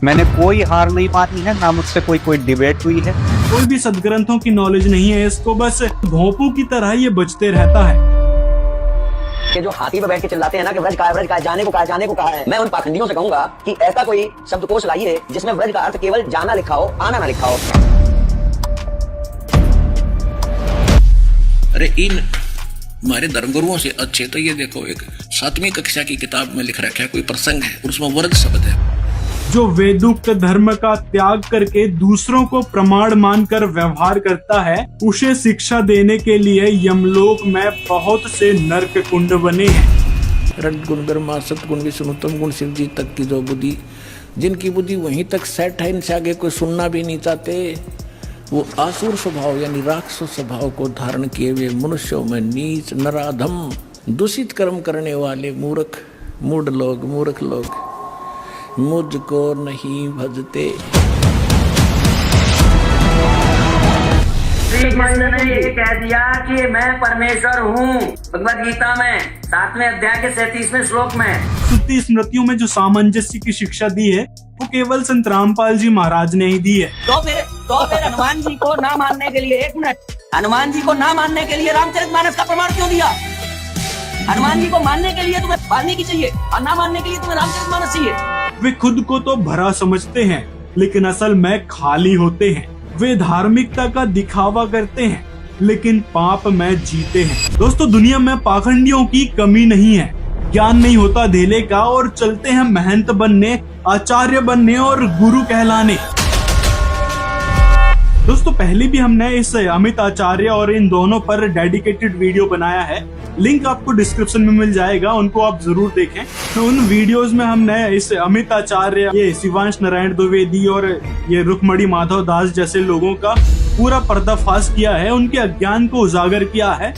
मैंने कोई हार नहीं मानी है, ना मुझसे कोई डिबेट हुई है। कोई भी सदग्रंथों की नॉलेज नहीं है इसको, बस भोंपू की तरह ये बजते रहता है। कि जो हाथी पे बैठ के चिल्लाते हैं ना कि व्रज का है, जाने को कहा है। मैं उन पाखंडियों से कहूंगा कि ऐसा कोई शब्दकोश लाइए जिसमें व्रज का अर्थ केवल जाना लिखा हो, आना ना लिखा हो। अरे इन हमारे धर्मगुरुओं से अच्छे तो ये देखो, एक 7वीं कक्षा की किताब में लिख रखा है, कोई प्रसंग है और उसमें व्रज शब्द है। जो वेदुक्त धर्म का त्याग करके दूसरों को प्रमाण मानकर व्यवहार करता है, उसे शिक्षा देने के लिए यमलोक में बहुत से नरक कुंड बने हैं। रड गुण ब्रह्मा सतगुण विष्णु उत्तम गुण शिव जी तक की जो बुद्धि, जिनकी बुद्धि वहीं तक सेट है, इनसे आगे कोई सुनना भी नहीं चाहते, वो आसुर स्वभाव यानी राक्षस स्वभाव को धारण किए हुए मनुष्यों में नीच नराधम दूषित कर्म करने वाले मूढ़ लोग मुझको नहीं भजते। श्री कृष्ण ने ये कह दिया कि मैं परमेश्वर हूँ, भगवद गीता में 7वें अध्याय के 37वें श्लोक में। श्रुति स्मृतियों में जो सामंजस्य की शिक्षा दी है वो केवल संत रामपाल जी महाराज ने ही दी है। तो फिर हनुमान जी को ना मानने के लिए, एक मिनट, हनुमान जी को ना मानने के लिए रामचरितमानस का प्रमाण क्यों दिया? हनुमान जी को मानने के लिए तुम्हें वाल्मीकि चाहिए और ना मानने के लिए तुम्हें रामचरितमानस चाहिए। वे खुद को तो भरा समझते हैं लेकिन असल में खाली होते हैं। वे धार्मिकता का दिखावा करते हैं लेकिन पाप में जीते हैं। दोस्तों, दुनिया में पाखंडियों की कमी नहीं है। ज्ञान नहीं होता धेले का और चलते हैं महंत बनने, आचार्य बनने और गुरु कहलाने। दोस्तों, पहले भी हमने इस अमित आचार्य और इन दोनों पर डेडिकेटेड वीडियो बनाया है, लिंक आपको डिस्क्रिप्शन में मिल जाएगा, उनको आप जरूर देखें। तो उन वीडियोस में हमने इस अमित आचार्य, ये शिवांश नारायण द्विवेदी और ये रुक्मणी माधव दास जैसे लोगों का पूरा पर्दाफाश किया है, उनके अज्ञान को उजागर किया है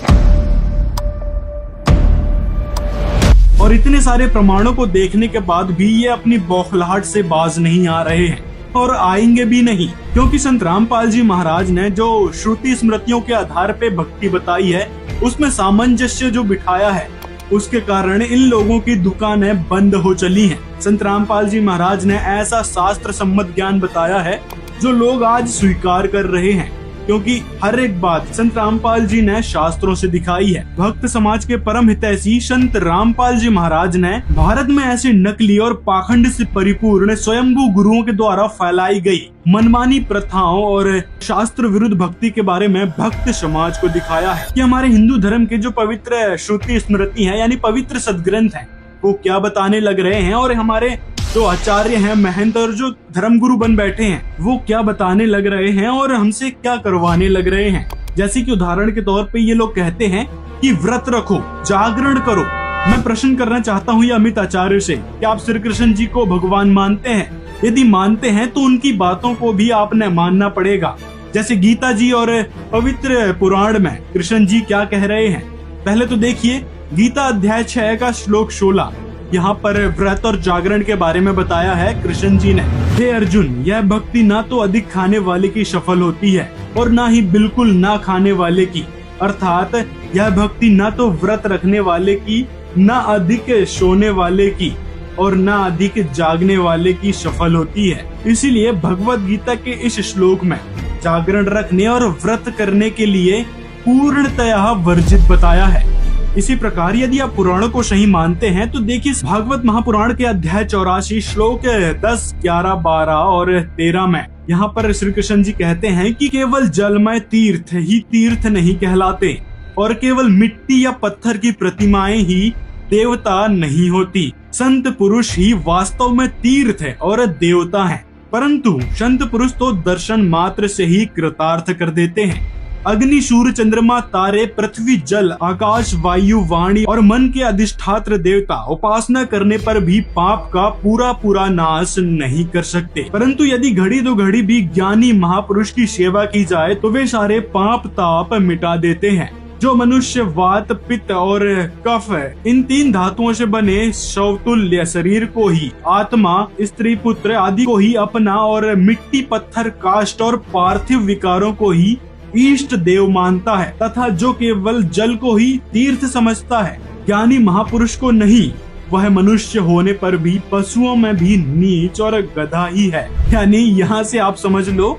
और इतने सारे प्रमाणों को देखने के बाद भी ये अपनी बौखलाहट से बाज नहीं आ रहे हैं और आएंगे भी नहीं, क्योंकि संत रामपाल जी महाराज ने जो श्रुति स्मृतियों के आधार पे भक्ति बताई है, उसमें सामंजस्य जो बिठाया है, उसके कारण इन लोगों की दुकानें बंद हो चली हैं। संत रामपाल जी महाराज ने ऐसा शास्त्र सम्मत ज्ञान बताया है जो लोग आज स्वीकार कर रहे हैं, क्योंकि हर एक बात संत रामपाल जी ने शास्त्रों से दिखाई है। भक्त समाज के परम हितैषी संत रामपाल जी महाराज ने भारत में ऐसे नकली और पाखंड से परिपूर्ण स्वयंभू गुरुओं के द्वारा फैलाई गई मनमानी प्रथाओं और शास्त्र विरुद्ध भक्ति के बारे में भक्त समाज को दिखाया है कि हमारे हिंदू धर्म के जो पवित्र श्रुति स्मृति है यानी पवित्र सदग्रंथ है, वो क्या बताने लग रहे हैं और हमारे जो आचार्य हैं, महंत और जो धर्मगुरु बन बैठे हैं, वो क्या बताने लग रहे हैं और हमसे क्या करवाने लग रहे हैं। जैसे कि उदाहरण के तौर पे ये लोग कहते हैं कि व्रत रखो, जागरण करो। मैं प्रश्न करना चाहता हूँ ये अमित आचार्य से कि आप श्री कृष्ण जी को भगवान मानते हैं? यदि मानते हैं तो उनकी बातों को भी आपने मानना पड़ेगा। जैसे गीता जी और पवित्र पुराण में कृष्ण जी क्या कह रहे हैं, पहले तो देखिए गीता अध्याय 6 का श्लोक 16, यहाँ पर व्रत और जागरण के बारे में बताया है कृष्ण जी ने। हे अर्जुन, यह भक्ति ना तो अधिक खाने वाले की सफल होती है और ना ही बिल्कुल ना खाने वाले की, अर्थात यह भक्ति ना तो व्रत रखने वाले की, ना अधिक सोने वाले की और ना अधिक जागने वाले की सफल होती है। इसीलिए भगवत गीता के इस श्लोक में जागरण रखने और व्रत करने के लिए पूर्णतया वर्जित बताया है। इसी प्रकार यदि आप पुराणों को सही मानते हैं तो देखिए भागवत महापुराण के अध्याय 84 श्लोक 10, 11, 12 और 13 में यहाँ पर श्री कृष्ण जी कहते हैं कि केवल जलमय तीर्थ ही तीर्थ नहीं कहलाते और केवल मिट्टी या पत्थर की प्रतिमाएं ही देवता नहीं होती। संत पुरुष ही वास्तव में तीर्थ है और देवता है, परंतु संत पुरुष तो दर्शन मात्र से ही कृतार्थ कर देते हैं। अग्नि, सूर्य, चंद्रमा, तारे, पृथ्वी, जल, आकाश, वायु, वाणी और मन के अधिष्ठात्र देवता उपासना करने पर भी पाप का पूरा नाश नहीं कर सकते, परंतु यदि घड़ी दो घड़ी भी ज्ञानी महापुरुष की सेवा की जाए तो वे सारे पाप ताप मिटा देते हैं। जो मनुष्य वात, पित्त और कफ इन 3 धातुओं से बने शवतुल्य शरीर को ही आत्मा, स्त्री, पुत्र आदि को ही अपना और मिट्टी, पत्थर, काष्ठ और पार्थिव विकारों को ही इष्ट देव मानता है तथा जो केवल जल को ही तीर्थ समझता है, ज्ञानी महापुरुष को नहीं, वह मनुष्य होने पर भी पशुओं में भी नीच और गधा ही है। यानी यहाँ से आप समझ लो,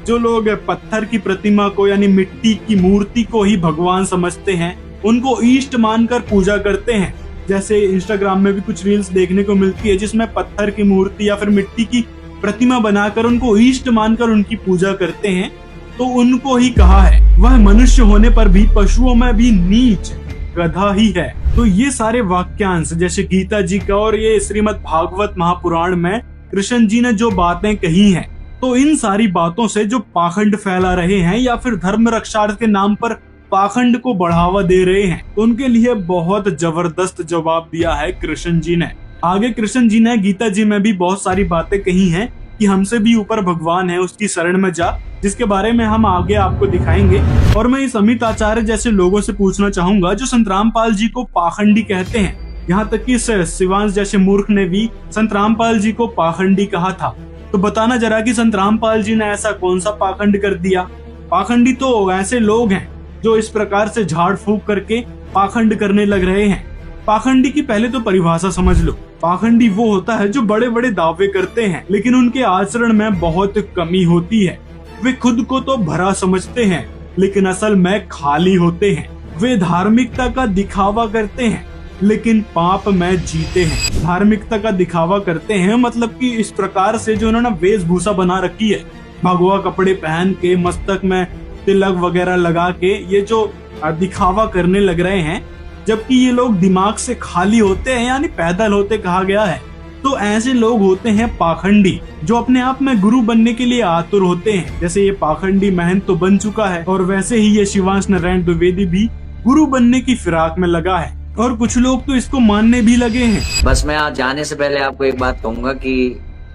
जो लोग पत्थर की प्रतिमा को यानी मिट्टी की मूर्ति को ही भगवान समझते हैं, उनको इष्ट मानकर पूजा करते हैं। जैसे इंस्टाग्राम में भी कुछ रील्स देखने को मिलती है जिसमें पत्थर की मूर्ति या फिर मिट्टी की प्रतिमा बनाकर उनको इष्ट मानकर उनकी पूजा करते हैं, तो उनको ही कहा है वह मनुष्य होने पर भी पशुओं में भी नीच गधा ही है। तो ये सारे वाक्यांश जैसे गीता जी का और ये श्रीमद् भागवत महापुराण में कृष्ण जी ने जो बातें कही हैं, तो इन सारी बातों से जो पाखंड फैला रहे हैं या फिर धर्म रक्षार्थ के नाम पर पाखंड को बढ़ावा दे रहे हैं, तो उनके लिए बहुत जबरदस्त जवाब दिया है कृष्ण जी ने। आगे कृष्ण जी ने गीता जी में भी बहुत सारी बातें कही हैं कि हमसे भी ऊपर भगवान है, उसकी शरण में जा, जिसके बारे में हम आगे आपको दिखाएंगे। और मैं इस अमित आचार्य जैसे लोगों से पूछना चाहूंगा जो संत रामपाल जी को पाखंडी कहते हैं, यहाँ तक कि शिवांश जैसे मूर्ख ने भी संत रामपाल जी को पाखंडी कहा था, तो बताना जरा कि संत रामपाल जी ने ऐसा कौन सा पाखंड कर दिया। पाखंडी तो ऐसे लोग हैं जो इस प्रकार से झाड़ फूक करके पाखंड करने लग रहे हैं। पाखंडी की पहले तो परिभाषा समझ लो। पाखंडी वो होता है जो बड़े बड़े दावे करते हैं लेकिन उनके आचरण में बहुत कमी होती है। वे खुद को तो भरा समझते हैं लेकिन असल में खाली होते हैं। वे धार्मिकता का दिखावा करते हैं लेकिन पाप में जीते हैं। धार्मिकता का दिखावा करते हैं मतलब कि इस प्रकार से जो उन्होंने वेशभूषा बना रखी है, भगवा कपड़े पहन के, मस्तक में तिलक वगैरह लगा के ये जो दिखावा करने लग रहे हैं, जबकि ये लोग दिमाग से खाली होते हैं, यानी पैदल होते कहा गया है। तो ऐसे लोग होते हैं पाखंडी, जो अपने आप में गुरु बनने के लिए आतुर होते हैं। जैसे ये पाखंडी महंत तो बन चुका है और वैसे ही ये शिवांश नारायण द्विवेदी भी गुरु बनने की फिराक में लगा है और कुछ लोग तो इसको मानने भी लगे हैं। बस मैं आज जाने से पहले आपको एक बात कहूंगा कि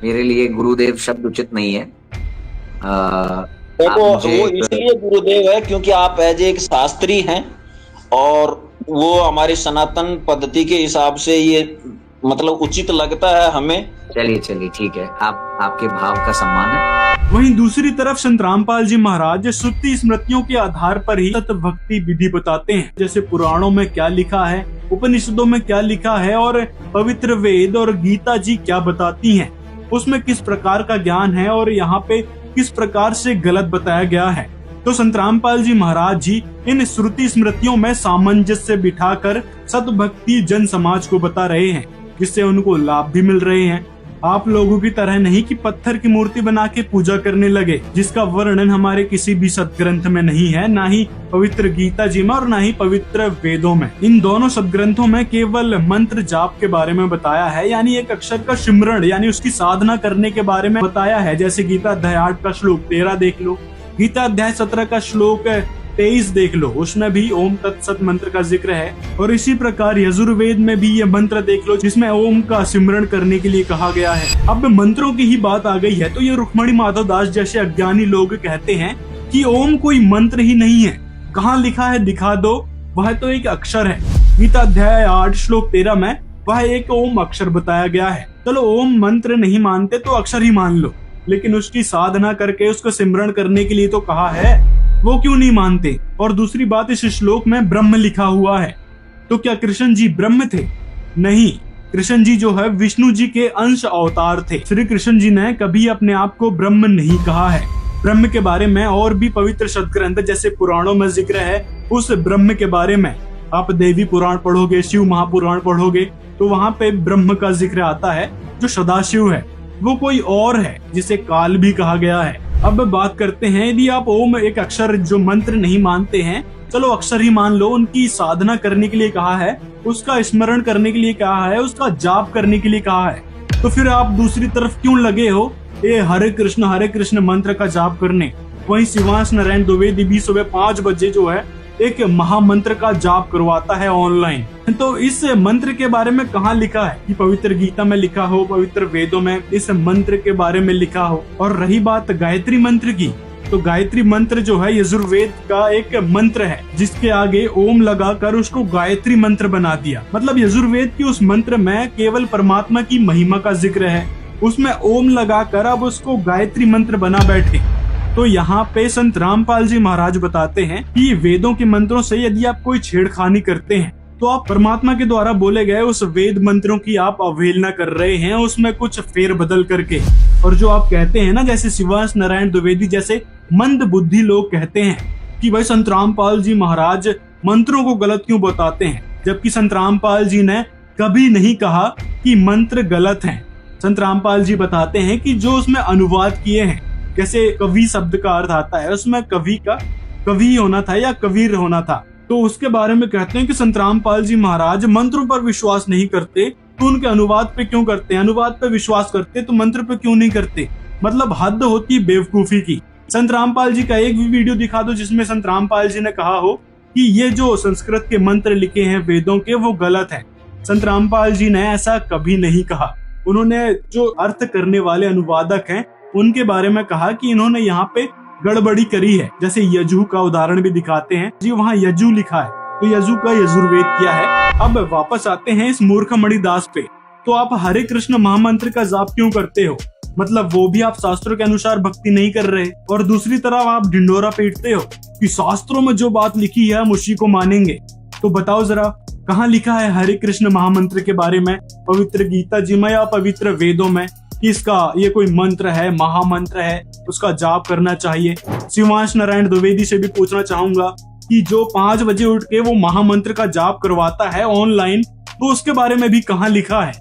मेरे लिए गुरुदेव शब्द उचित नहीं है। देखो वो इसलिए गुरुदेव है क्योंकि आप एज एक शास्त्री हैं और वो हमारी सनातन पद्धति के हिसाब से ये मतलब उचित लगता है हमें। चलिए ठीक है, आपके भाव का सम्मान है। वहीं दूसरी तरफ संत रामपाल जी महाराज श्रुति स्मृतियों के आधार पर ही तत्व भक्ति विधि बताते हैं। जैसे पुराणों में क्या लिखा है, उपनिषदों में क्या लिखा है और पवित्र वेद और गीता जी क्या बताती हैं, उसमें किस प्रकार का ज्ञान है और यहाँ पे किस प्रकार से गलत बताया गया है। तो संत रामपाल जी महाराज जी इन श्रुति स्मृतियों में सामंजस्य बिठाकर सतभक्ति जन समाज को बता रहे हैं, जिससे उनको लाभ भी मिल रहे हैं। आप लोगों की तरह नहीं कि पत्थर की मूर्ति बना के पूजा करने लगे, जिसका वर्णन हमारे किसी भी सदग्रंथ में नहीं है, ना ही पवित्र गीता जी में और ना ही पवित्र वेदों में। इन दोनों सदग्रंथों में केवल मंत्र जाप के बारे में बताया है, यानी एक अक्षर का सिमरण यानी उसकी साधना करने के बारे में बताया है। जैसे गीता अध्याय 8 का श्लोक 13 देख लो, गीता अध्याय 17 का श्लोक 23 देख लो, उसमें भी ओम तत्सत मंत्र का जिक्र है। और इसी प्रकार यजुर्वेद में भी ये मंत्र देख लो जिसमें ओम का सिमरण करने के लिए कहा गया है। अब मंत्रों की ही बात आ गई है तो ये रुक्मणी माधव दास जैसे अज्ञानी लोग कहते हैं कि ओम कोई मंत्र ही नहीं है। कहाँ लिखा है दिखा दो, वह तो एक अक्षर है। गीता अध्याय 8 श्लोक 13 में वह एक ओम अक्षर बताया गया है। चलो ओम मंत्र नहीं मानते तो अक्षर ही मान लो, लेकिन उसकी साधना करके उसको सिमरण करने के लिए तो कहा है, वो क्यों नहीं मानते। और दूसरी बात, इस श्लोक में ब्रह्म लिखा हुआ है, तो क्या कृष्ण जी ब्रह्म थे? नहीं, कृष्ण जी जो है विष्णु जी के अंश अवतार थे। श्री कृष्ण जी ने कभी अपने आप को ब्रह्म नहीं कहा है। ब्रह्म के बारे में और भी पवित्र सदग्रंथ जैसे पुराणों में जिक्र है। उस ब्रह्म के बारे में आप देवी पुराण पढ़ोगे, शिव महापुराण पढ़ोगे तो वहाँ पे ब्रह्म का जिक्र आता है जो सदाशिव है, वो कोई और है जिसे काल भी कहा गया है। अब बात करते हैं, यदि आप ओम एक अक्षर जो मंत्र नहीं मानते हैं, चलो अक्षर ही मान लो, उनकी साधना करने के लिए कहा है, उसका स्मरण करने के लिए कहा है, उसका जाप करने के लिए कहा है, तो फिर आप दूसरी तरफ क्यों लगे हो ये हरे कृष्ण मंत्र का जाप करने। वहीं शिवांश नारायण द्विवेदी भी सुबह 5 बजे जो है एक महामंत्र का जाप करवाता है ऑनलाइन। तो इस मंत्र के बारे में कहाँ लिखा है कि पवित्र गीता में लिखा हो, पवित्र वेदों में इस मंत्र के बारे में लिखा हो। और रही बात गायत्री मंत्र की, तो गायत्री मंत्र जो है यजुर्वेद का एक मंत्र है जिसके आगे ओम लगाकर उसको गायत्री मंत्र बना दिया। मतलब यजुर्वेद की उस मंत्र में केवल परमात्मा की महिमा का जिक्र है, उसमें ओम लगाकर अब उसको गायत्री मंत्र बना बैठे। तो यहाँ पे संत रामपाल जी महाराज बताते हैं कि वेदों के मंत्रों से यदि आप कोई छेड़खानी करते हैं तो आप परमात्मा के द्वारा बोले गए उस वेद मंत्रों की आप अवहेलना कर रहे हैं, उसमें कुछ फेर बदल करके। और जो आप कहते हैं ना, जैसे शिवांश नारायण द्विवेदी जैसे मंद बुद्धि लोग कहते हैं कि भाई संत रामपाल जी महाराज मंत्रों को गलत क्यों बताते हैं, जबकि संत रामपाल जी ने कभी नहीं कहा कि मंत्र गलत हैं। संत रामपाल जी बताते हैं कि जो उसमें अनुवाद किए हैं, जैसे कवि शब्द का अर्थ आता है, उसमें कवि का कवि होना था या कबीर होना था, तो उसके बारे में कहते हैं कि संत रामपाल जी महाराज मंत्रों पर विश्वास नहीं करते, तो उनके अनुवाद पे क्यों करते हैं? अनुवाद पे विश्वास करते तो मंत्र पे क्यों नहीं करते? मतलब हद होती बेवकूफी की। संत रामपाल जी का एक भी वीडियो दिखा दो जिसमें संत रामपाल जी ने कहा हो कि ये जो संस्कृत के मंत्र लिखे हैं वेदों के, वो गलत है। संत रामपाल जी ने ऐसा कभी नहीं कहा। उन्होंने जो अर्थ करने वाले अनुवादक हैं उनके बारे में कहा कि इन्होंने यहाँ पे गड़बड़ी करी है। जैसे यजु का उदाहरण भी दिखाते हैं जी, वहाँ यजु लिखा है तो यजु का यजुर्वेद किया है। अब वापस आते हैं इस मूर्ख मणिदास पे। तो आप हरे कृष्ण महामंत्र का जाप क्यों करते हो? मतलब वो भी आप शास्त्रों के अनुसार भक्ति नहीं कर रहे, और दूसरी तरफ आप ढिंडोरा पीटते हो कि शास्त्रों में जो बात लिखी है हम उसी को मानेंगे। तो बताओ जरा, कहाँ लिखा है हरे कृष्ण महामंत्र के बारे में पवित्र गीता जी में या पवित्र वेदों में कि इसका ये कोई मंत्र है, महामंत्र है, उसका जाप करना चाहिए? शिवांश नारायण द्विवेदी से भी पूछना चाहूंगा कि जो 5 बजे उठ के वो महामंत्र का जाप करवाता है ऑनलाइन, तो उसके बारे में भी कहाँ लिखा है?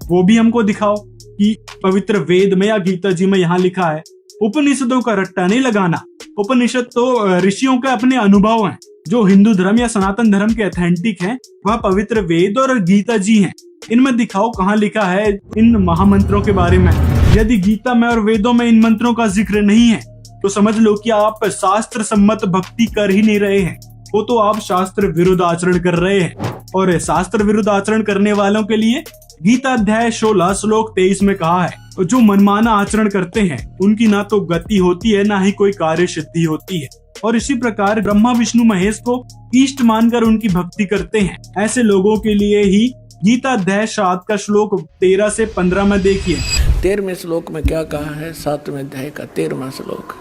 वो भी हमको दिखाओ कि पवित्र वेद में या गीता जी में यहाँ लिखा है। उपनिषदों का रट्टा नहीं लगाना। उपनिषद तो ऋषियों के अपने अनुभव हैं। जो हिंदू धर्म या सनातन धर्म के ऑथेंटिक हैं वह पवित्र वेद और गीता जी हैं। इनमें दिखाओ कहाँ लिखा है इन महामंत्रों के बारे में। यदि गीता में और वेदों में इन मंत्रों का जिक्र नहीं है तो समझ लो कि आप शास्त्र सम्मत भक्ति कर ही नहीं रहे हैं, वो तो आप शास्त्र विरुद्ध आचरण कर रहे हैं। और शास्त्र विरुद्ध आचरण करने वालों के लिए गीता अध्याय 16 श्लोक 23 में कहा है, जो मनमाना आचरण करते हैं उनकी ना तो गति होती है ना ही कोई कार्य सिद्धि होती है। और इसी प्रकार ब्रह्मा विष्णु महेश को इष्ट मानकर उनकी भक्ति करते हैं, ऐसे लोगों के लिए ही गीता अध्याय 7 का श्लोक 13 से 15 में देखिए। 13वें श्लोक में क्या कहा है? 7वें अध्याय का 13वां श्लोक।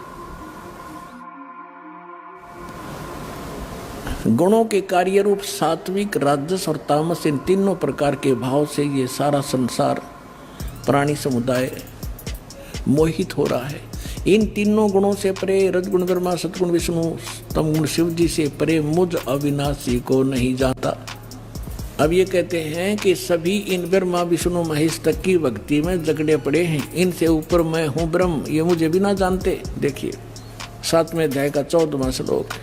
गुणों के कार्य रूप सात्विक, राजस और तामस, इन तीनों प्रकार के भाव से ये सारा संसार प्राणी समुदाय मोहित हो रहा है। इन तीनों गुणों से परे, रजगुण ब्रह्मा, सतगुण विष्णु, तमगुण शिव जी से परे मुझ अविनाशी को नहीं जाता। अब ये कहते हैं कि सभी इन ब्रह्मा विष्णु महेश तक की भक्ति में जगड़े पड़े हैं, इनसे ऊपर मैं हूँ ब्रह्म, ये मुझे भी ना जानते। देखिए 7वें अध्याय का 14वां श्लोक।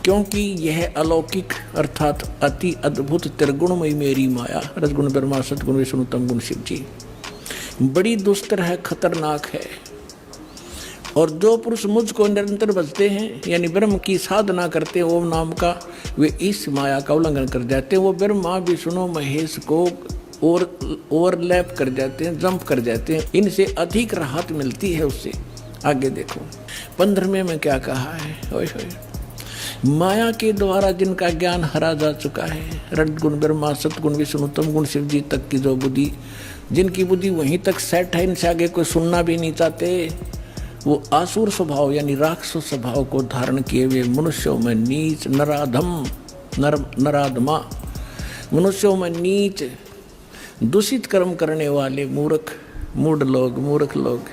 क्योंकि यह अलौकिक अर्थात अति अद्भुत त्रिगुणमयी मेरी माया, रजगुण ब्रह्मा, सतगुण विष्णु, तमगुण शिव जी, बड़ी दुस्तर है, खतरनाक है। और जो पुरुष मुझको निरंतर भजते हैं यानी ब्रह्म की साधना करते हैं ओम नाम का, वे इस माया का उल्लंघन कर जाते हैं। वो ब्रह्मा विष्णु महेश को ओवरलैप कर जाते हैं, जंप कर जाते हैं, इनसे अधिक राहत मिलती है उससे। आगे देखो 15वें में क्या कहा है? ओए होए, माया के द्वारा जिनका ज्ञान हरा जा चुका है, रजगुण ब्रह्मा, सतगुण विष्णु, तमगुण शिव जी तक की जो बुद्धि, जिनकी बुद्धि वहीं तक सेट है, इनसे आगे कोई सुनना भी नहीं चाहते, वो आसुर स्वभाव यानी राक्षस स्वभाव को धारण किए हुए मनुष्यों में नीच, नराधम, नराधमा, मनुष्यों में नीच, दूषित कर्म करने वाले मूढ़ लोग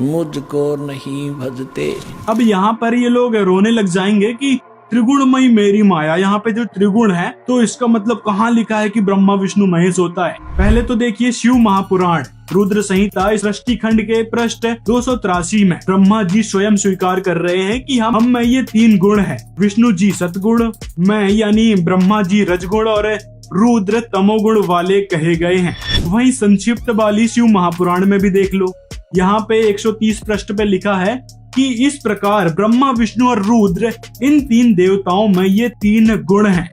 मुझको नहीं भजते। अब यहाँ पर ये लोग रोने लग जाएंगे कि त्रिगुणमयी मेरी माया। यहाँ पे जो त्रिगुण है तो इसका मतलब कहाँ लिखा है कि ब्रह्मा विष्णु महेश होता है? पहले तो देखिए शिव महापुराण रुद्र संहिता सृष्टि खंड के पृष्ठ 283 में ब्रह्मा जी स्वयं स्वीकार कर रहे हैं कि हम में ये 3 गुण है। विष्णु जी सतगुण, मैं यानी ब्रह्मा जी रजगुण और रुद्र तमोगुण वाले कहे गए हैं। वहीं संक्षिप्त वाली शिव महापुराण में भी देख लो, यहाँ पे 130 पृष्ठ पे लिखा है कि इस प्रकार ब्रह्मा विष्णु और रुद्र इन 3 देवताओं में ये 3 गुण हैं।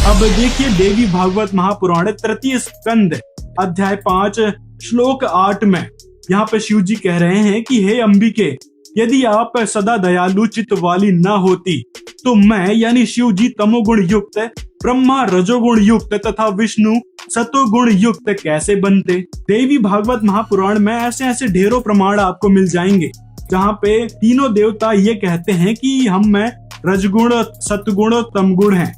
अब देखिए देवी भागवत महापुराण तृतीय स्कंद अध्याय 5 श्लोक 8 में यहाँ पे शिव जी कह रहे हैं कि हे अंबिके, यदि आप सदा दयालु चित्त वाली न होती तो मैं यानी शिव जी तमोगुण युक्त, ब्रह्मा रजोगुण युक्त तथा विष्णु सतोगुण युक्त कैसे बनते। देवी भागवत महापुराण में ऐसे ऐसे ढेरों प्रमाण आपको मिल जाएंगे जहाँ पे तीनों देवता ये कहते हैं कि हम में रजगुण, सतगुण और तमगुण हैं।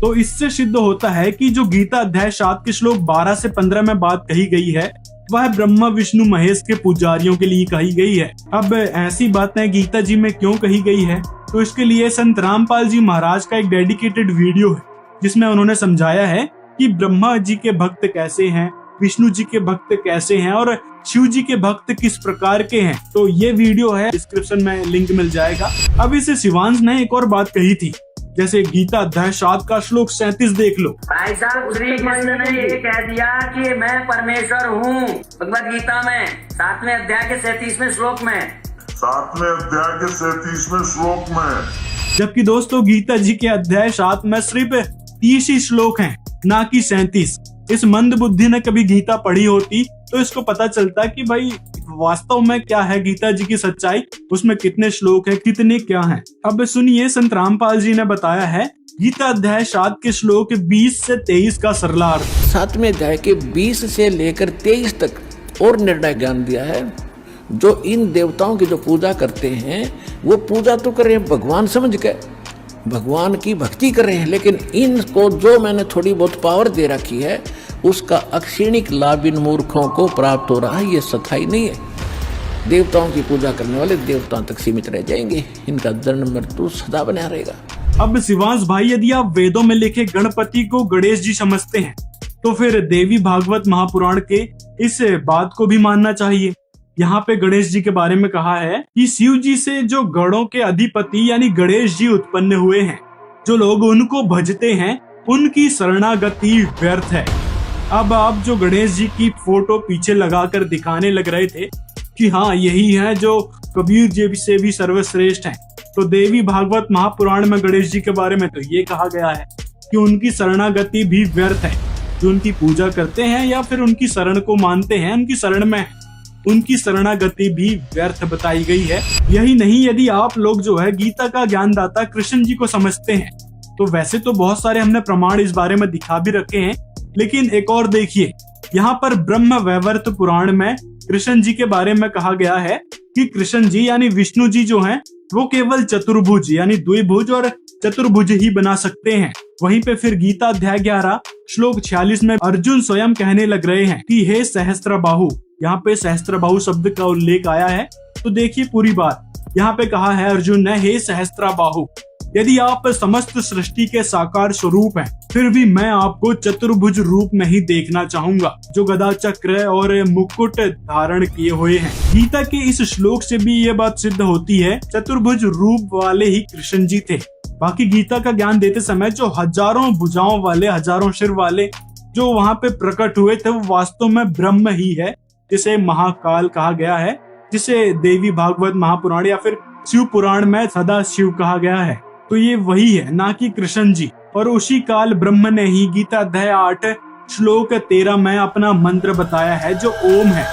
तो इससे सिद्ध होता है कि जो गीता अध्याय 7 के श्लोक 12 से 15 में बात कही गई है वह ब्रह्मा विष्णु महेश के पुजारियों के लिए कही गई है। अब ऐसी बातें गीता जी में क्यों कही गई है, तो इसके लिए संत रामपाल जी महाराज का एक डेडिकेटेड वीडियो है जिसमें उन्होंने समझाया है कि ब्रह्मा जी के भक्त कैसे हैं, विष्णु जी के भक्त कैसे हैं और शिव जी के भक्त किस प्रकार के हैं। तो ये वीडियो है, डिस्क्रिप्शन में लिंक मिल जाएगा। अब इसे शिवांश ने एक और बात कही थी, जैसे गीता अध्याय 7 का श्लोक 37 देख लो। भाई साहब श्री कृष्ण ने ये कह दिया कि मैं परमेश्वर हूँ भगवद गीता में 7वें अध्याय के 37वें श्लोक में। 7वें अध्याय के 37वें श्लोक में। जबकि दोस्तों गीता जी के अध्याय 7 में सिर्फ 30 ही श्लोक हैं, ना कि 37। इस मंद बुद्धि ने कभी गीता पढ़ी होती तो इसको पता चलता कि भाई वास्तव में क्या है गीता जी की सच्चाई, उसमें कितने श्लोक है, कितने क्या हैं। अब सुनिए, संत रामपाल जी ने बताया है गीता अध्याय 7 के श्लोक 20 से 23 का सरलार्थ। 7वें अध्याय के 20 से लेकर 23 तक और निर्णय ज्ञान दिया है। जो इन देवताओं की जो पूजा करते हैं वो पूजा तो कर रहे हैं भगवान समझ के, भगवान की भक्ति कर रहे हैं, लेकिन इनको जो मैंने थोड़ी बहुत पावर दे रखी है उसका अक्षीणिक लाभ इन मूर्खों को प्राप्त हो रहा है। ये सच्चाई नहीं है। देवताओं की पूजा करने वाले देवताओं तक सीमित रह जाएंगे, इनका जन्म मृत्यु सदा बना रहेगा। अब शिवांश भाई, यदि आप वेदों में लिखे गणपति को गणेश जी समझते हैं तो फिर देवी भागवत महापुराण के इस बात को भी मानना चाहिए। यहाँ पे गणेश जी के बारे में कहा है कि शिव जी से जो गणों के अधिपति यानी गणेश जी उत्पन्न हुए हैं, जो लोग उनको भजते हैं उनकी शरणागति व्यर्थ है। अब आप जो गणेश जी की फोटो पीछे लगाकर दिखाने लग रहे थे कि हाँ यही है जो कबीर जी से भी सर्वश्रेष्ठ हैं, तो देवी भागवत महापुराण में गणेश जी के बारे में तो ये कहा गया है कि उनकी शरणागति भी व्यर्थ है। जो उनकी पूजा करते हैं या फिर उनकी शरण को मानते हैं, उनकी शरण में उनकी शरणागति भी व्यर्थ बताई गई है। यही नहीं, यदि आप लोग जो है गीता का ज्ञानदाता कृष्ण जी को समझते हैं तो वैसे तो बहुत सारे हमने प्रमाण इस बारे में दिखा भी रखे हैं, लेकिन एक और देखिए, यहाँ पर ब्रह्म वैवर्त पुराण में कृष्ण जी के बारे में कहा गया है कि कृष्ण जी यानी विष्णु जी जो हैं वो केवल चतुर्भुज यानी द्विभुज और चतुर्भुज ही बना सकते हैं। वहीं पे फिर गीता अध्याय 11 श्लोक 46 में अर्जुन स्वयं कहने लग रहे हैं कि हे सहस्त्रबाहु, यहाँ पे सहस्त्रबाहु शब्द का उल्लेख आया है। तो देखिए पूरी बात, यहाँ पे कहा है अर्जुन ने हे सहस्त्रबाहु, यदि आप समस्त सृष्टि के साकार स्वरूप हैं, फिर भी मैं आपको चतुर्भुज रूप में ही देखना चाहूंगा, जो गदा चक्र और मुकुट धारण किए हुए हैं। गीता के इस श्लोक से भी ये बात सिद्ध होती है, चतुर्भुज रूप वाले ही कृष्ण जी थे। बाकी गीता का ज्ञान देते समय जो हजारों भुजाओं वाले, हजारों सिर वाले जो वहाँ पे प्रकट हुए थे, वो वास्तव में ब्रह्म ही है, जिसे महाकाल कहा गया है, जिसे देवी भागवत महापुराण या फिर शिव पुराण में सदा शिव कहा गया है। तो ये वही है, ना कि कृष्ण जी। और उसी काल ब्रह्म ने ही गीता अध्याय 8 श्लोक 13 में अपना मंत्र बताया है जो ओम है।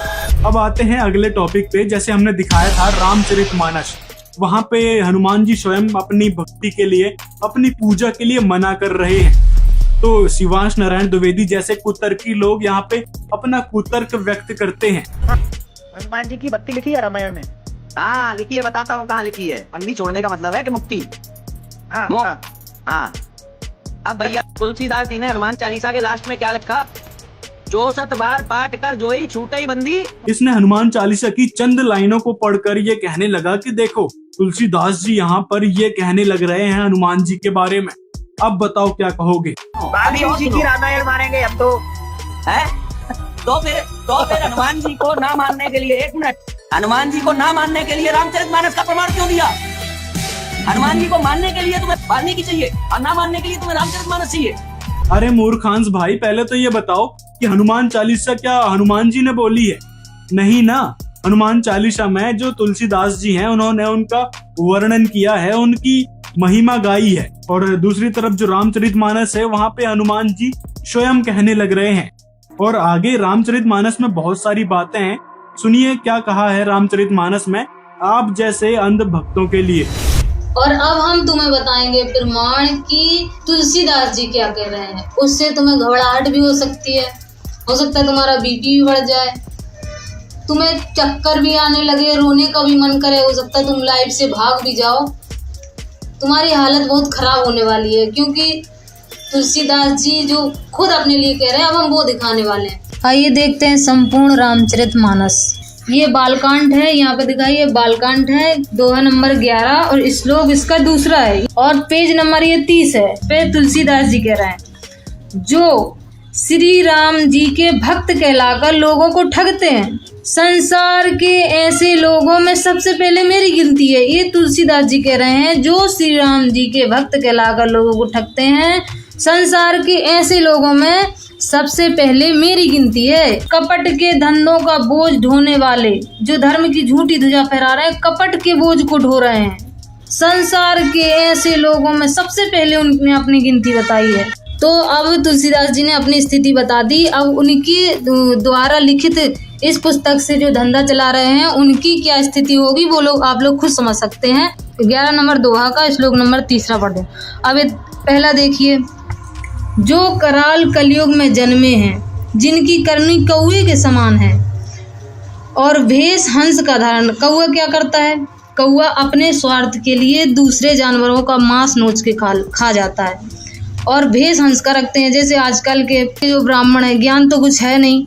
अब आते हैं अगले टॉपिक पे। जैसे हमने दिखाया था रामचरितमानस, वहाँ पे हनुमान जी स्वयं अपनी भक्ति के लिए, अपनी पूजा के लिए मना कर रहे हैं। तो शिवांश नारायण द्विवेदी जैसे कुतर्की लोग यहाँ पे अपना कुतर्क व्यक्त करते हैं। हनुमान जी की भक्ति लिखी है रामायण में? हाँ लिखी है, बताता हूँ कहाँ लिखी है। अंधी छोड़ने का मतलब है कि मुक्ति। हाँ। अब भैया तुलसीदास जी ने हनुमान चालीसा के लास्ट में क्या लिखा? 64 बार पाठ कर जो ही छूटे ही बंदी। इसने हनुमान चालीसा की चंद लाइनों को पढ़कर ये कहने लगा कि देखो तुलसीदास जी यहाँ पर ये कहने लग रहे हैं हनुमान जी के बारे में। अब बताओ क्या कहोगे? जी की रामायण मानेंगे हम तो है। तो फिर हनुमान जी को ना मानने के लिए, एक मिनट, हनुमान जी को ना मानने के लिए रामचरितमानस का प्रमाण क्यों दिया? हनुमान जी को मानने के लिए तुम्हें वाल्मीकि चाहिए और ना मानने के लिए तुम्हें रामचरितमानस चाहिए। अरे मूर्खांस भाई, पहले तो ये बताओ कि हनुमान चालीसा क्या हनुमान जी ने बोली है? नहीं ना। हनुमान चालीसा में जो तुलसीदास जी हैं उन्होंने उनका वर्णन किया है, उनकी महिमा गाई है। और दूसरी तरफ जो रामचरितमानस है वहाँ पे हनुमान जी स्वयं कहने लग रहे हैं। और आगे रामचरितमानस में बहुत सारी बातें हैं, सुनिए क्या कहा है रामचरितमानस में आप जैसे अंध भक्तों के लिए। और अब हम तुम्हें बताएंगे प्रमाण कि तुलसीदास जी क्या कह रहे हैं। उससे तुम्हें घबराहट भी हो सकती है, हो सकता है तुम्हारा बीपी भी बढ़ जाए, तुम्हें चक्कर भी आने लगे, रोने का भी मन करे, हो सकता है तुम लाइफ से भाग भी जाओ। तुम्हारी हालत बहुत खराब होने वाली है, क्योंकि तुलसीदास जी जो खुद अपने लिए कह रहे हैं, अब हम वो दिखाने वाले हैं। आइए देखते हैं संपूर्ण रामचरितमानस। ये बालकांड है, यहाँ पे दिखाइए बालकांड है, दोहा नंबर 11 और श्लोक इसका दूसरा है और पेज नंबर ये 30 है। पे तुलसीदास जी कह रहे हैं, जो श्री राम जी के भक्त कहलाकर लोगों को ठगते हैं, संसार के ऐसे लोगों में सबसे पहले मेरी गिनती है। ये तुलसीदास जी कह रहे हैं, जो श्री राम जी के भक्त कहलाकर लोगों को ठगते हैं, संसार के ऐसे लोगों में सबसे पहले मेरी गिनती है। कपट के धंधों का बोझ ढोने वाले, जो धर्म की झूठी ध्वजा फहरा रहे हैं, कपट के बोझ को ढो रहे हैं, संसार के ऐसे लोगों में सबसे पहले उन्होंने अपनी गिनती बताई है। तो अब तुलसीदास जी ने अपनी स्थिति बता दी। अब उनकी द्वारा लिखित इस पुस्तक से जो धंधा चला रहे हैं, उनकी क्या स्थिति होगी वो लोग आप लोग खुद समझ सकते हैं। 11 नंबर दोहा का श्लोक नंबर 3 पढ़ दें। अब पहला देखिए, जो कराल कलयुग में जन्मे हैं, जिनकी करनी कौवे के समान है और भेष हंस का धारण। कौवा क्या करता है? कौवा अपने स्वार्थ के लिए दूसरे जानवरों का मांस नोच के खा जाता है और भेष हंस का रखते हैं। जैसे आजकल के जो ब्राह्मण है, ज्ञान तो कुछ है नहीं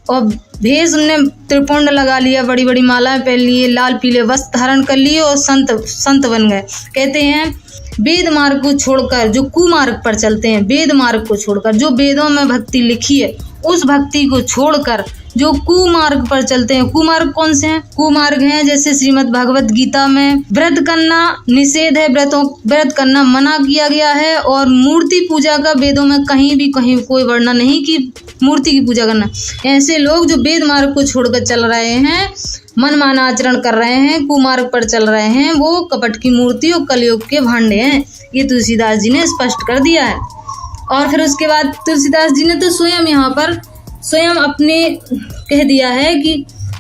और भेष उनने त्रिपुंड लगा लिया, बड़ी बड़ी मालाएं पहन लिए, लाल पीले वस्त्र धारण कर लिए और संत बन गए। कहते हैं वेद मार्ग को छोड़कर जो कुमार्ग पर चलते हैं, वेद मार्ग को छोड़कर, जो वेदों में भक्ति लिखी है उस भक्ति को छोड़कर जो कुमार्ग पर चलते हैं। कुमार्ग कौन से हैं? कुमार्ग हैं जैसे श्रीमद् भगवत गीता में व्रत करना निषेध है, व्रत करना मना किया गया है और मूर्ति पूजा का वेदों में कहीं कोई वर्णन नहीं कि मूर्ति की पूजा करना। ऐसे लोग जो वेद मार्ग को छोड़कर चल रहे हैं, मनमाना आचरण कर रहे हैं, कुमार्ग पर चल रहे हैं, वो कपट की मूर्ति और कलयुग के भांडे हैं। ये तुलसीदास जी ने स्पष्ट कर दिया है। और फिर उसके बाद तुलसीदास जी ने तो स्वयं अपने कह दिया है कि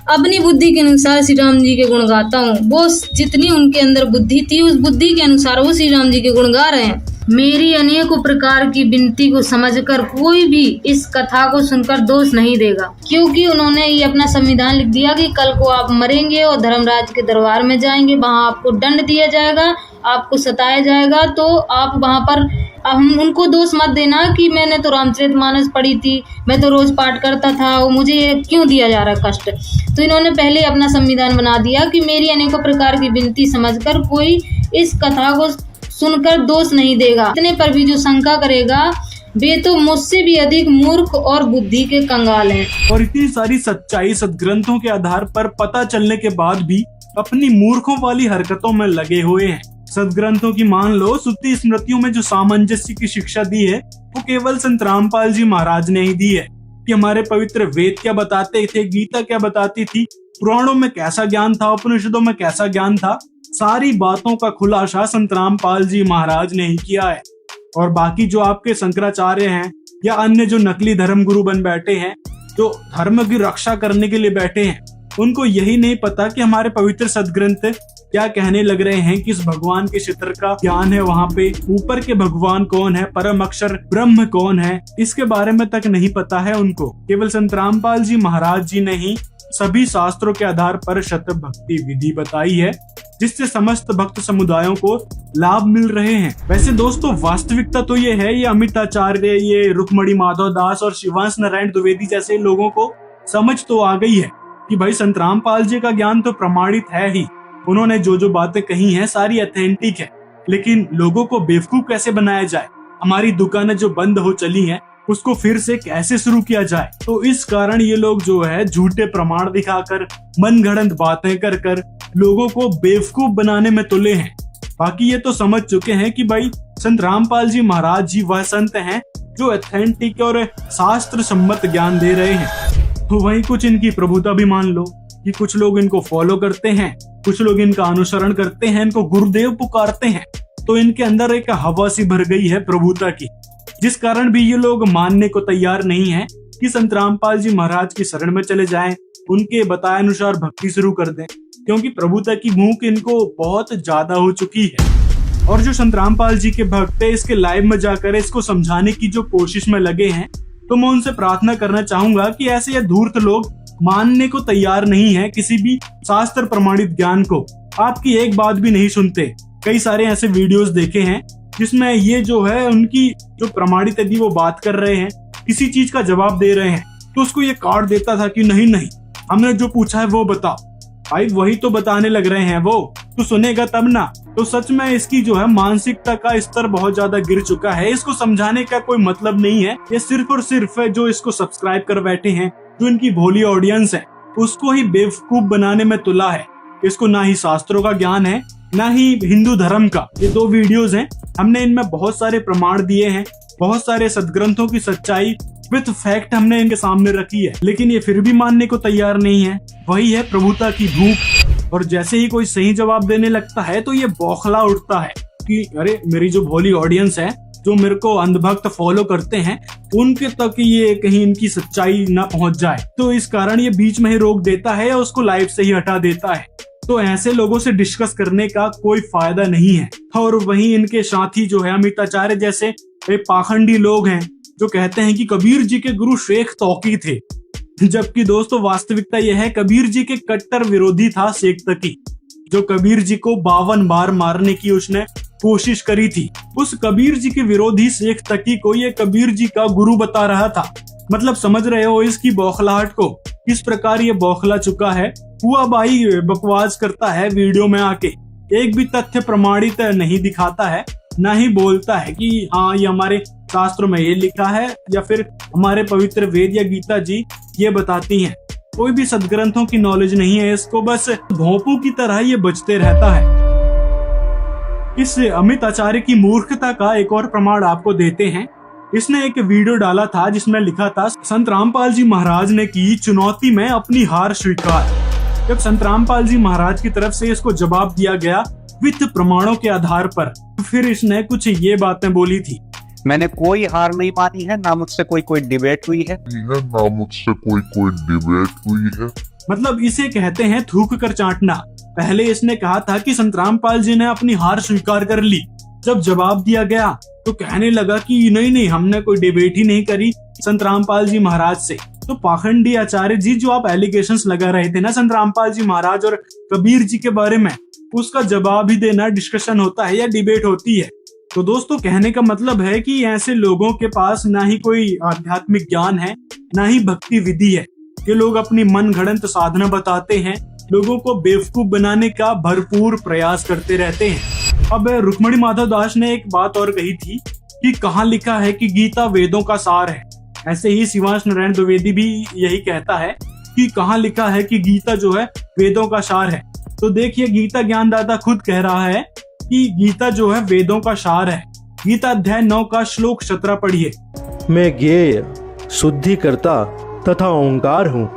अपनी बुद्धि के अनुसार श्री राम जी के गुण गाता हूँ। वो जितनी उनके अंदर बुद्धि थी, उस बुद्धि के अनुसार वो श्री राम जी के गुण गा रहे हैं। मेरी अनेकों प्रकार की विनती को समझकर कोई भी इस कथा को सुनकर दोष नहीं देगा, क्योंकि उन्होंने ये अपना संविधान लिख दिया कि कल को आप मरेंगे और धर्मराज के दरबार में जाएंगे, वहाँ आपको दंड दिया जाएगा, आपको सताया जाएगा। तो आप वहाँ पर हम उनको दोष मत देना कि मैंने तो रामचरितमानस पढ़ी थी, मैं तो रोज पाठ करता था, वो मुझे ये क्यों दिया जा रहा है कष्ट। तो इन्होंने पहले अपना संविधान बना दिया कि मेरी अनेकों प्रकार की विनती समझकर कोई इस कथा को सुनकर दोष नहीं देगा। इतने पर भी जो शंका करेगा वे तो मुझसे भी अधिक मूर्ख और बुद्धि के कंगाल हैं। और इतनी सारी सच्चाई सदग्रंथों के आधार पर पता चलने के बाद भी अपनी मूर्खों वाली हरकतों में लगे हुए हैं। सदग्रंथों की मान लो, श्रुति स्मृतियों में जो सामंजस्य की शिक्षा दी है वो केवल संत रामपाल जी महाराज ने ही दी है। कि हमारे पवित्र वेद क्या बताते थे, गीता क्या बताती थी, पुराणों में कैसा ज्ञान था, उपनिषदों में कैसा ज्ञान था, सारी बातों का खुलासा संत रामपाल जी महाराज ने ही किया है। और बाकी जो आपके शंकराचार्य हैं या अन्य जो नकली धर्म गुरु बन बैठे हैं, जो धर्म की रक्षा करने के लिए बैठे हैं, उनको यही नहीं पता कि हमारे पवित्र सदग्रंथ क्या कहने लग रहे हैं, किस भगवान के क्षेत्र का ज्ञान है, वहाँ पे ऊपर के भगवान कौन है, परम अक्षर ब्रह्म कौन है, इसके बारे में तक नहीं पता है उनको। केवल संत रामपाल जी महाराज जी ने ही सभी शास्त्रों के आधार पर शत भक्ति विधि बताई है, जिससे समस्त भक्त समुदायों को लाभ मिल रहे हैं। वैसे दोस्तों, वास्तविकता तो ये है, ये अमिताचार्य, ये रुक्मणी माधव दास और शिवांश नारायण द्विवेदी जैसे लोगों को समझ तो आ गई है कि भाई संत रामपाल जी का ज्ञान तो प्रमाणित है ही, उन्होंने जो बातें कही हैं सारी ऑथेंटिक है। लेकिन लोगों को बेवकूफ कैसे बनाया जाए, हमारी दुकानें जो बंद हो चली हैं उसको फिर से कैसे शुरू किया जाए, तो इस कारण ये लोग जो है झूठे प्रमाण दिखाकर, मनगढ़ंत बातें कर कर लोगों को बेवकूफ बनाने में तुले हैं। बाकी ये तो समझ चुके हैं कि भाई संत रामपाल जी महाराज जी वह संत हैं जो ऑथेंटिक और शास्त्र सम्मत ज्ञान दे रहे हैं। तो वही कुछ इनकी प्रभुता भी मान लो कि कुछ लोग इनको फॉलो करते हैं, कुछ लोग इनका अनुसरण करते हैं, इनको गुरुदेव पुकारते हैं, तो इनके अंदर एक हवा सी भर गई है प्रभुता की, जिस कारण भी ये लोग मानने को तैयार नहीं है कि संत रामपाल जी महाराज की शरण में चले जाएं, उनके बताए अनुसार भक्ति शुरू कर दें, क्योंकि प्रभुता की भूख इनको बहुत ज्यादा हो चुकी है। और जो संत रामपाल जी के भक्त है, इसके लाइव में जाकर इसको समझाने की जो कोशिश में लगे हैं, तो मैं उनसे प्रार्थना करना चाहूंगा कि ऐसे ये धूर्त लोग मानने को तैयार नहीं है किसी भी शास्त्र प्रमाणित ज्ञान को, आपकी एक बात भी नहीं सुनते। कई सारे ऐसे वीडियोस देखे हैं जिसमें ये जो है उनकी जो प्रमाणित यदि वो बात कर रहे हैं, किसी चीज का जवाब दे रहे हैं, तो उसको ये कार्ड देता था कि नहीं नहीं, हमने जो पूछा है वो बताओ। भाई वही तो बताने लग रहे हैं वो, तो सुनेगा तब ना। तो सच में इसकी जो है मानसिकता का स्तर बहुत ज्यादा गिर चुका है। इसको समझाने का कोई मतलब नहीं है, ये सिर्फ और सिर्फ जो इसको सब्सक्राइब कर बैठे हैं, जो इनकी भोली ऑडियंस है, उसको ही बेवकूफ बनाने में तुला है। इसको ना ही शास्त्रों का ज्ञान है, ना ही हिंदू धर्म का। ये 2 वीडियोस हैं, हमने इनमें बहुत सारे प्रमाण दिए हैं, बहुत सारे सदग्रंथों की सच्चाई विथ फैक्ट हमने इनके सामने रखी है, लेकिन ये फिर भी मानने को तैयार नहीं है। वही है प्रभुता की भूख। और जैसे ही कोई सही जवाब देने लगता है तो ये बौखला उठता है कि अरे मेरी जो भोली ऑडियंस है, जो मेरे को अंधभक्त फॉलो करते हैं, उनके तक ये कहीं इनकी सच्चाई ना पहुंच जाए। तो इस कारण ये बीच में ही रोक देता है या उसको लाइव से ही हटा देता है। तो ऐसे लोगों से डिस्कस करने का कोई फायदा नहीं है। और वहीं इनके साथी जो है अमित आचार्य जैसे पाखंडी लोग हैं, जो कहते हैं कि कबीर जी के गुरु शेख तौकी थे, जबकि दोस्तों वास्तविकता यह है कबीर जी के कट्टर विरोधी था शेख तकी, जो कबीर जी को 52 बार मारने की उसने कोशिश करी थी। उस कबीर जी के विरोधी शेख तकी को ये कबीर जी का गुरु बता रहा था। मतलब समझ रहे हो इसकी बौखलाहट को, किस प्रकार ये बौखला चुका है। हुआ भाई बकवास करता है वीडियो में आके, एक भी तथ्य प्रमाणित नहीं दिखाता है, ना ही बोलता है कि हाँ ये हमारे शास्त्रों में ये लिखा है या फिर हमारे पवित्र वेद या गीता जी ये बताती हैं। कोई भी सदग्रंथों की नॉलेज नहीं है इसको, बस भोंपू की तरह ये बचते रहता है। इस अमित आचार्य की मूर्खता का एक और प्रमाण आपको देते हैं। इसने एक वीडियो डाला था जिसमें लिखा था संत रामपाल जी महाराज ने की चुनौती में अपनी हार स्वीकार। जब संत रामपाल जी महाराज की तरफ से इसको जवाब दिया गया वित्त प्रमाणों के आधार पर, फिर इसने कुछ ये बातें बोली थी। मैंने कोई हार नहीं मानी है, ना मुझसे कोई डिबेट हुई है, ना मुझसे कोई डिबेट हुई है। मतलब इसे कहते हैं थूक कर चाटना। पहले इसने कहा था कि संत रामपाल जी ने अपनी हार स्वीकार कर ली। जब जवाब दिया गया तो कहने लगा कि नहीं हमने कोई डिबेट ही नहीं करी संत रामपाल जी महाराज से। तो पाखंडी आचार्य जी जो आप एलिगेशंस लगा रहे थे ना संत रामपाल जी महाराज और कबीर जी के बारे में, उसका जवाब ही देना डिस्कशन होता है या डिबेट होती है। तो दोस्तों कहने का मतलब है कि ऐसे लोगों के पास ना ही कोई आध्यात्मिक ज्ञान है, ना ही भक्ति विधि है। ये लोग अपनी मन घड़ंत साधना बताते हैं, लोगों को बेवकूफ बनाने का भरपूर प्रयास करते रहते हैं। अब रुक्मणी माधव दास ने एक बात और कही थी कि कहाँ लिखा है कि गीता वेदों का सार है। ऐसे ही शिवांश नारायण द्विवेदी भी यही कहता है कि कहाँ लिखा है कि गीता जो है वेदों का सार है। तो देखिए गीता ज्ञानदाता खुद कह रहा है कि गीता जो है वेदों का सार है। गीता अध्याय 9 का श्लोक 17 पढ़िए। मैं ज्ञेय शुद्धिकर्ता तथा ओंकार हूँ,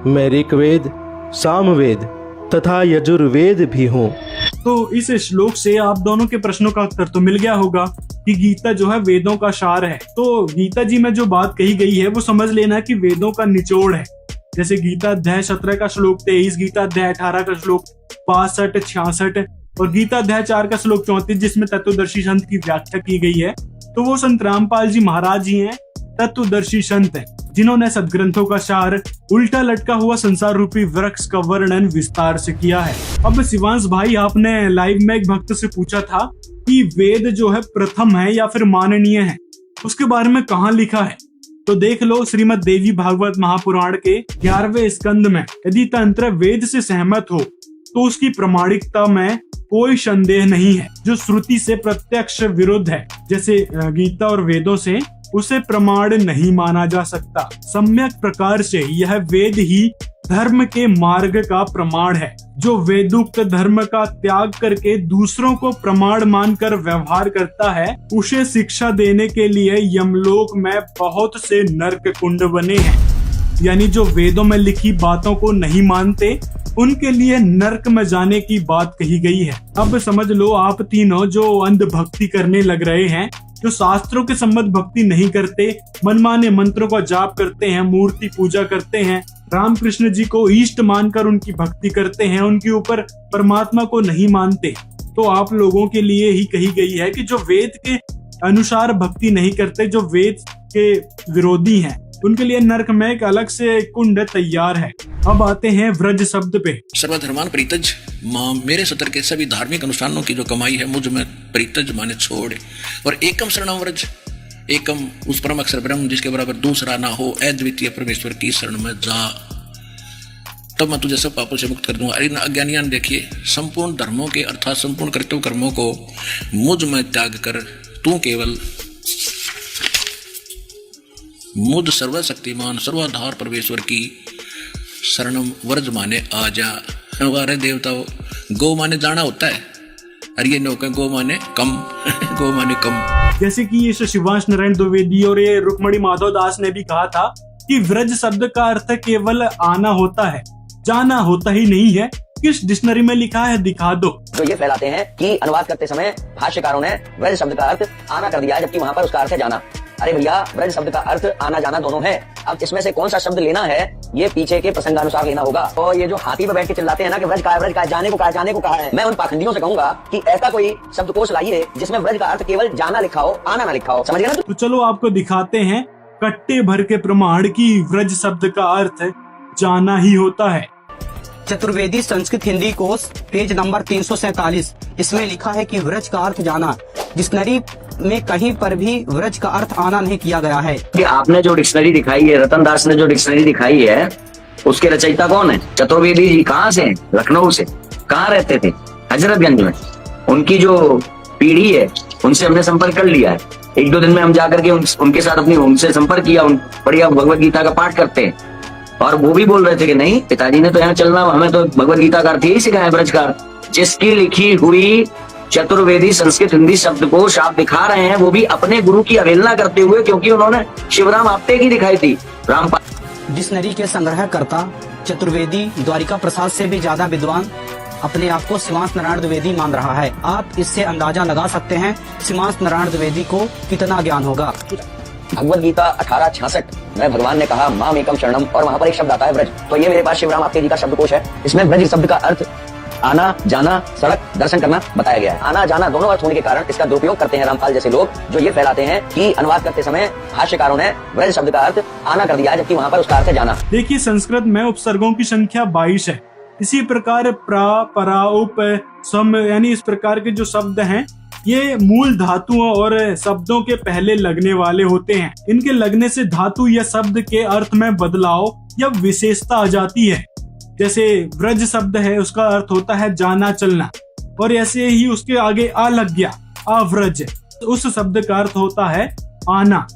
मैं ऋग्वेद सामवेद तथा यजुर्वेद भी हूँ। तो इस श्लोक से आप दोनों के प्रश्नों का उत्तर तो मिल गया होगा कि गीता जो है वेदों का सार है। तो गीता जी में जो बात कही गई है वो समझ लेना कि वेदों का निचोड़ है। जैसे गीता अध्याय 17 का श्लोक 23, गीता अध्याय 18 का श्लोक 65, 66 और गीता अध्याय 4 का श्लोक 34 जिसमें तत्वदर्शी संत की व्याख्या की गई है। तो वो संत रामपाल जी महाराज ही हैं, तत्वदर्शी संत हैं, जिन्होंने सदग्रंथों का सार उल्टा लटका हुआ संसार रूपी वृक्ष का वर्णन विस्तार से किया है। अब शिवांश भाई आपने लाइव में एक भक्त से पूछा था कि वेद जो है प्रथम है या फिर माननीय है, उसके बारे में कहाँ लिखा है। तो देख लो श्रीमद् देवी भागवत महापुराण के 11वें स्कंद में, यदि तंत्र वेद से सहमत हो तो उसकी प्रमाणिकता में कोई संदेह नहीं है। जो श्रुति से प्रत्यक्ष विरुद्ध है, जैसे गीता और वेदों से, उसे प्रमाण नहीं माना जा सकता। सम्यक प्रकार से यह वेद ही धर्म के मार्ग का प्रमाण है। जो वेदोक्त धर्म का त्याग करके दूसरों को प्रमाण मानकर व्यवहार करता है, उसे शिक्षा देने के लिए यमलोक में बहुत से नरक कुंड बने हैं। यानी जो वेदों में लिखी बातों को नहीं मानते, उनके लिए नरक में जाने की बात कही गई है। अब समझ लो आप तीनों जो अंध भक्ति करने लग रहे हैं, जो शास्त्रों के संबंध भक्ति नहीं करते, मनमाने मंत्रों का जाप करते हैं, मूर्ति पूजा करते हैं, रामकृष्ण जी को इष्ट मानकर उनकी भक्ति करते हैं, उनके ऊपर परमात्मा को नहीं मानते, तो आप लोगों के लिए ही कही गई है कि जो वेद के अनुसार भक्ति नहीं करते, जो वेद के विरोधी हैं, उनके लिए नरक में एक अलग से कुंड तैयार है। अब आते हैं व्रज शब्द पे। सर्वधर्मान परित्यज मां, मेरे सतर के सभी धार्मिक अनुष्ठानों की जो कमाई है मुझ में परित्यज माने छोड़, और एकम शरणम व्रज, एकम उस परम अक्षर ब्रह्म जिसके बराबर दूसरा ना हो, अद्वितीय परमेश्वर की शरण में जा, तब मैं तुझे सब पापों से मुक्त कर दूंगा। इन अज्ञानियां देखिए, संपूर्ण धर्मों के अर्थात संपूर्ण कर्तव्य कर्मों को मुझ में त्याग कर तू केवल मुझ सर्वशक्तिमान सर्वाधार परमेश्वर की शरणम व्रज माने आ जा। हमारे देवताओं, गो माने जाना होता है, और ये नौका गो माने कम गो माने कम। जैसे कि इस शिवांश नारायण द्विवेदी और ये रुक्मणी माधव दास ने भी कहा था कि व्रज शब्द का अर्थ केवल आना होता है, जाना होता ही नहीं है। किस डिक्शनरी में लिखा है दिखा दो। तो ये फैलाते हैं कि अनुवाद करते समय भाष्यकारों ने व्रज शब्द का अर्थ आना कर दिया, जबकि वहाँ पर उसका अर्थ है जाना। अरे भैया, व्रज शब्द का अर्थ आना जाना दोनों है। अब इसमें से कौन सा शब्द लेना है, ये पीछे के प्रसंगानुसार लेना होगा। और ये जो हाथी पे बैठ के चिल्लाते हैं ना कि व्रज का है, जाने को कहा है, मैं उन पाखंडियों से कहूंगा कि ऐसा कोई शब्दकोश लाइए जिसमें व्रज का अर्थ केवल जाना लिखा हो, आना ना लिखा हो। समझ गए ना? तो चलो आपको दिखाते हैं कट्टे भर के प्रमाण की व्रज शब्द का अर्थ जाना ही होता है। चतुर्वेदी संस्कृत हिंदी कोश पेज नंबर 347, इसमें लिखा है कि व्रज का अर्थ जाना। डिक्शनरी में कहीं पर भी व्रज का अर्थ आना नहीं किया गया है। कि आपने जो डिक्शनरी दिखाई है, रतन दास ने जो डिक्शनरी दिखाई है, उसके रचयिता कौन है? चतुर्वेदी जी। कहाँ से? लखनऊ से। कहाँ रहते थे? हजरतगंज में। उनकी जो पीढ़ी है उनसे हमने संपर्क कर लिया है। एक दो दिन में हम जाकर के उनके साथ उनसे संपर्क किया। बढ़िया भगवत गीता का पाठ करते हैं, और वो भी बोल रहे थे कि नहीं, पिताजी ने तो यहाँ चलना, हमें तो भगवत गीता का अर्थ यही सिखाया व्रज का। जिसकी लिखी हुई चतुर्वेदी संस्कृत हिंदी शब्दकोश आप दिखा रहे हैं, वो भी अपने गुरु की अवहेलना करते हुए, क्योंकि उन्होंने शिवराम आपटे की दिखाई थी। रामपाल डिक्शनरी के संग्रहकर्ता चतुर्वेदी द्वारिका प्रसाद से भी ज्यादा विद्वान अपने आप को शिवांश नारायण द्विवेदी मान रहा है। आप इससे अंदाजा लगा सकते हैं शिवांश नारायण द्विवेदी को कितना ज्ञान होगा। भगवत गीता 1866 में भगवान ने कहा माम एकम शरणम, और वहाँ पर एक शब्द आता है व्रज। तो ये मेरे पास शिवराम आपटे जी का शब्दकोश है। इसमें व्रज शब्द का अर्थ आना जाना, सड़क दर्शन करना बताया गया है। आना जाना दोनों अर्थ होने के कारण इसका दुरुपयोग करते हैं रामपाल जैसे लोग, जो ये फैलाते हैं कि अनुवाद करते समय भाष्यकारों ने व्रज शब्द का अर्थ आना कर दिया, जबकि वहाँ पर उसका अर्थ है जाना। देखिए, संस्कृत में उपसर्गों की संख्या 22 है। इसी प्रकार प्रा, परा, उप, सम, यानी इस प्रकार के जो शब्द हैं, ये मूल धातुओं और शब्दों के पहले लगने वाले होते हैं। इनके लगने से धातु या शब्द के अर्थ में बदलाव या विशेषता आ जाती है। जैसे व्रज शब्द है, उसका अर्थ होता है जाना चलना, और ऐसे ही उसके आगे आ लग गया, अव्रज, उस शब्द का अर्थ होता है आना।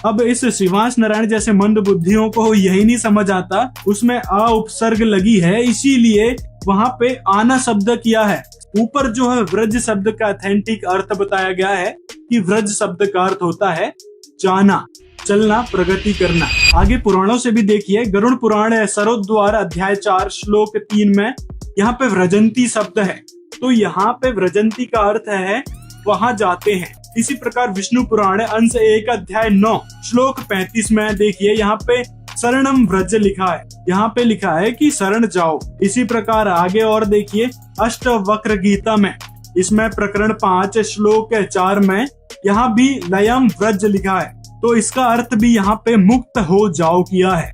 अब इस शिवांश नारायण जैसे मंद बुद्धियों को यही नहीं समझ आता, उसमें आ उपसर्ग लगी है, इसीलिए वहां पे आना शब्द किया है। ऊपर जो है व्रज शब्द का ऑथेंटिक अर्थ बताया गया है कि व्रज शब्द का अर्थ होता है जाना, चलना, प्रगति करना। आगे पुराणों से भी देखिए, गरुड़ पुराण है सरोद्वार अध्याय 4 श्लोक 3 में यहाँ पे व्रजंती शब्द है, तो यहाँ पे व्रजंती का अर्थ है वहां जाते हैं। इसी प्रकार विष्णु पुराण अंश 1 अध्याय 9 श्लोक 35 में देखिए, यहाँ पे शरणम व्रज लिखा है, यहाँ पे लिखा है कि शरण जाओ। इसी प्रकार आगे और देखिए अष्टवक्र गीता में, इसमें प्रकरण 5 श्लोक 4 में यहाँ भी लयम व्रज लिखा है, तो इसका अर्थ भी यहाँ पे मुक्त हो जाओ किया है।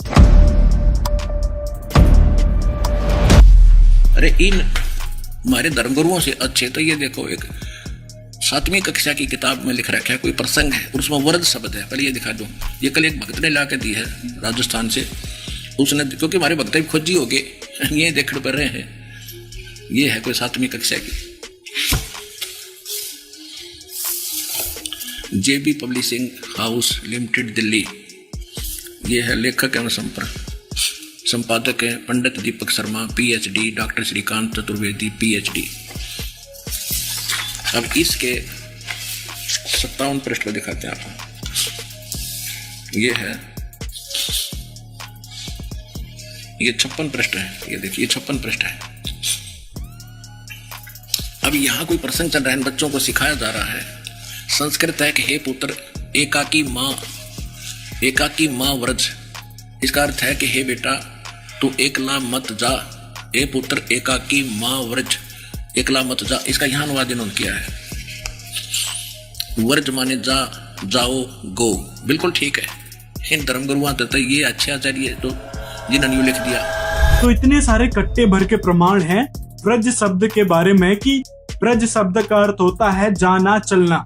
अरे इन हमारे धर्मगुरुओं से अच्छे तो ये देखो, एक 7वीं कक्षा की किताब में लिख रखा है, कोई प्रसंग है और उसमें व्रज शब्द है। पहले ये दिखा दो, ये कल एक भक्त ने ला के दी है राजस्थान से, उसने, क्योंकि हमारे भक्त भी खोजी हो गए, ये देखने पर रहे हैं, ये है कोई 7वीं कक्षा की, JB publishing house limited Delhi. ये है लेखक एवं संपादक है Pandit Deepak Sharma PhD, doctor Shrikant Chaturvedi PhD। अब इसके 57 पृष्ठ को दिखाते हैं आपको। ये है, ये 56 पृष्ठ है, ये देखिए 56 पृष्ठ है। अब यहाँ कोई प्रसंग चल रहा है, बच्चों को सिखाया जा रहा है। संस्कृत है कि हे पुत्र एकाकी माँ व्रज। इसका अर्थ है कि हे बेटा तू एकला मत जा, हे पुत्र एकाकी माँ व्रज, एकला मत जा। इसका यहाँ अनुवाद इन्होंने किया है, व्रज माने जा, जाओ, गो, बिल्कुल ठीक है। इन धर्मगुरुओं तो ये अच्छे आचार्य तो जिन्होंने यूं लिख दिया। तो इतने सारे कट्टे भर के प्रमाण हैं व्रज शब्द के बारे में कि व्रज शब्द का अर्थ होता है जाना चलना।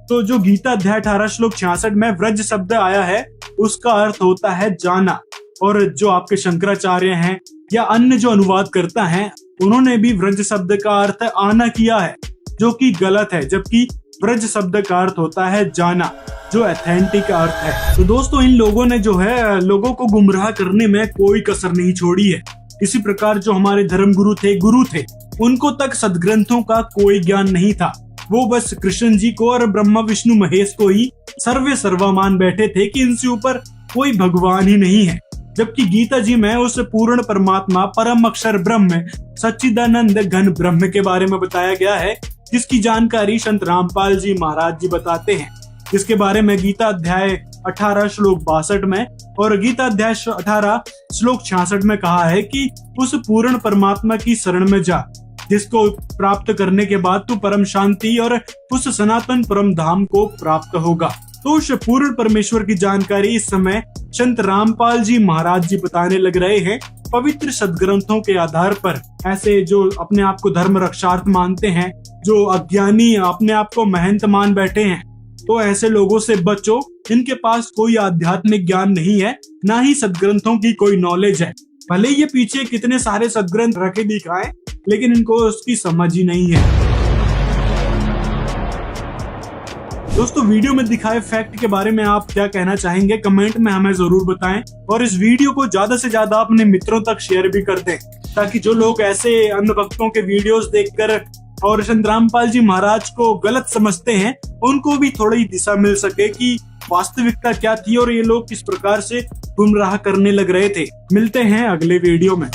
तो जो गीता अध्याय 18 श्लोक 66 में व्रज शब्द आया है उसका अर्थ होता है जाना। और जो आपके शंकराचार्य हैं या अन्य जो अनुवाद करता है उन्होंने भी व्रज शब्द का अर्थ आना किया है, जो कि गलत है, जबकि व्रज शब्द का अर्थ होता है जाना, जो ऑथेंटिक अर्थ है। तो दोस्तों इन लोगों ने जो है लोगों को गुमराह करने में कोई कसर नहीं छोड़ी है। इसी प्रकार जो हमारे धर्मगुरु गुरु थे उनको तक सदग्रंथों का कोई ज्ञान नहीं था। वो बस कृष्ण जी को और ब्रह्मा विष्णु महेश को ही सर्वे सर्वा मान बैठे थे कि इनसे ऊपर कोई भगवान ही नहीं है। जबकि गीता जी में उस पूर्ण परमात्मा परम अक्षर ब्रह्म सच्चिदानंद घन ब्रह्म के बारे में बताया गया है, जिसकी जानकारी संत रामपाल जी महाराज जी बताते हैं, जिसके बारे में गीता अध्याय 18 श्लोक 62 में और गीता अध्याय 18 श्लोक 66 में कहा है कि उस पूर्ण परमात्मा की शरण में जा, जिसको प्राप्त करने के बाद तू परम शांति और उस सनातन परम धाम को प्राप्त होगा। तो उस पूर्ण परमेश्वर की जानकारी इस समय संत रामपाल जी महाराज जी बताने लग रहे हैं पवित्र सदग्रंथों के आधार पर। ऐसे जो अपने आप को धर्म रक्षार्थ मानते हैं, जो अज्ञानी अपने आप को महंत मान बैठे हैं, तो ऐसे लोगों से बचो। इनके पास कोई आध्यात्मिक ज्ञान नहीं है, ना ही सदग्रंथों की कोई नॉलेज है। भले ये पीछे कितने सारे सदग्रंथ रखे दिखाएं, लेकिन इनको उसकी समझ ही नहीं है। दोस्तों वीडियो में दिखाए फैक्ट के बारे में आप क्या कहना चाहेंगे कमेंट में हमें जरूर बताएं, और इस वीडियो को ज्यादा से ज्यादा अपने मित्रों तक शेयर भी कर दें, ताकि जो लोग ऐसे अन्य भक्तों के वीडियोस देखकर और संत रामपाल जी महाराज को गलत समझते हैं उनको भी थोड़ी दिशा मिल सके कि वास्तविकता क्या थी और ये लोग किस प्रकार से गुमराह करने लग रहे थे। मिलते हैं अगले वीडियो में।